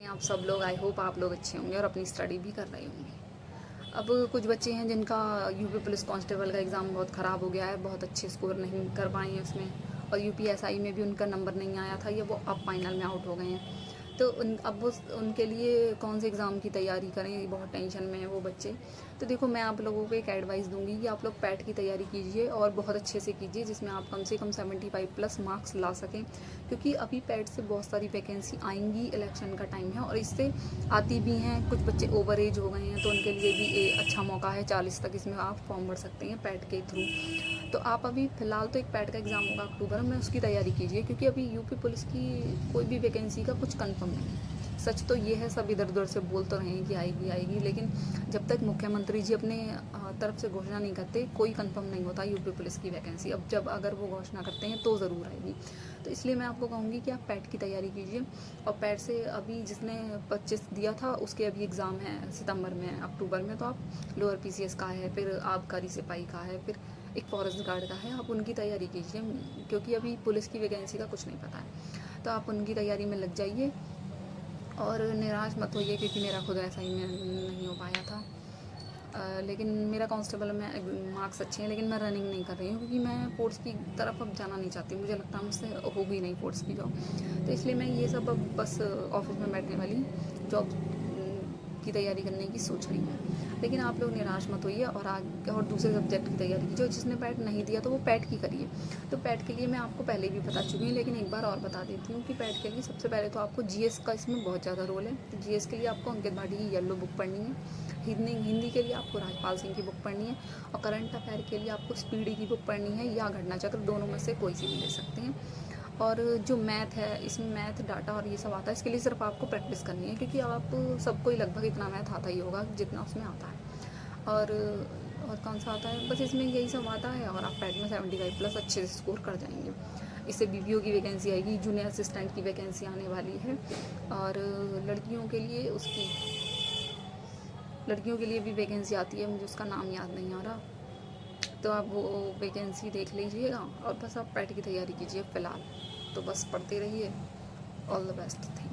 आप सब लोग, आई होप आप लोग अच्छे होंगे और अपनी स्टडी भी कर रहे होंगे। अब कुछ बच्चे हैं जिनका यूपी पुलिस कांस्टेबल का एग्ज़ाम बहुत ख़राब हो गया है, बहुत अच्छे स्कोर नहीं कर पाए हैं उसमें, और यूपीएसआई में भी उनका नंबर नहीं आया था, या वो अब फाइनल में आउट हो गए हैं। तो अब वो उनके लिए कौन से एग्ज़ाम की तैयारी करें, बहुत टेंशन में है वो बच्चे। तो देखो, मैं आप लोगों को एक एडवाइस दूंगी कि आप लोग पैट की तैयारी कीजिए और बहुत अच्छे से कीजिए, जिसमें आप कम से कम 75+ मार्क्स ला सकें, क्योंकि अभी पैट से बहुत सारी वैकेंसी आएंगी। इलेक्शन का टाइम है और इससे आती भी हैं। कुछ बच्चे ओवर एज हो गए हैं तो उनके लिए भी अच्छा मौका है, 40 तक इसमें आप फॉर्म भर सकते हैं पैट के थ्रू। तो आप अभी फ़िलहाल तो एक पैट का एग्ज़ाम होगा अक्टूबर में, उसकी तैयारी कीजिए, क्योंकि अभी यूपी पुलिस की कोई भी वैकेंसी का कुछ कंफर्म नहीं है। सच तो ये है, सब इधर उधर से बोल तो रहे हैं कि आएगी आएगी, लेकिन जब तक मुख्यमंत्री जी अपने तरफ से घोषणा नहीं करते, कोई कंफर्म नहीं होता यूपी पुलिस की वैकेंसी। अब जब अगर वो घोषणा करते हैं तो ज़रूर आएगी। तो इसलिए मैं आपको कहूँगी कि आप पैट की तैयारी कीजिए। और पैट से अभी जिसने 25 दिया था उसके अभी एग्ज़ाम है सितंबर में, अक्टूबर में। तो आप लोअर पीसीएस का है, फिर आबकारी सिपाही का है, फिर एक फॉरेस्ट गार्ड का है, आप उनकी तैयारी कीजिए, क्योंकि अभी पुलिस की वैकेंसी का कुछ नहीं पता है। तो आप उनकी तैयारी में लग जाइए और निराश मत होइए, क्योंकि मेरा खुद ऐसा ही में नहीं हो पाया था। लेकिन मेरा कांस्टेबल में मार्क्स अच्छे हैं, लेकिन मैं रनिंग नहीं कर रही हूँ, क्योंकि मैं फोर्स की तरफ अब जाना नहीं चाहती। मुझे लगता है मुझसे होगी नहीं फोर्स की जॉब, तो इसलिए मैं ये सब अब बस ऑफिस में बैठने वाली जॉब की तैयारी करने की सोच रही हूँ। लेकिन आप लोग निराश मत होइए और आगे और दूसरे सब्जेक्ट की तैयारी कीजिए। जिसने पैट नहीं दिया तो वो पैट की करिए। तो पैट के लिए मैं आपको पहले भी बता चुकी हूँ, लेकिन एक बार और बता देती हूँ कि पैट के लिए सबसे पहले तो आपको जीएस का इसमें बहुत ज़्यादा रोल है। तो जीएस के लिए आपको अंकित भाटी की येलो बुक पढ़नी है। हिंदी के लिए आपको राजपाल सिंह की बुक पढ़नी है। और करंट अफेयर के लिए आपको स्पीडी की बुक पढ़नी है या घटना चक्र, दोनों में से कोई सी भी ले सकते हैं। और जो मैथ है, इसमें मैथ, डाटा और ये सब आता है, इसके लिए सिर्फ आपको प्रैक्टिस करनी है, क्योंकि आप सबको ही लगभग इतना मैथ आता ही होगा जितना उसमें आता है। और कौन सा आता है, बस इसमें यही सब आता है। और आप पैट में 75+ अच्छे से स्कोर कर जाएंगे। इससे बीपीओ की वैकेंसी आएगी, जूनियर असिस्टेंट की वैकेंसी आने वाली है। और लड़कियों के लिए भी वैकेंसी आती है, मुझे उसका नाम याद नहीं आ रहा। तो आप वो वैकेंसी देख लीजिएगा और बस आप पैट की तैयारी कीजिए फ़िलहाल। तो बस पढ़ते रहिए। All the best, thank you.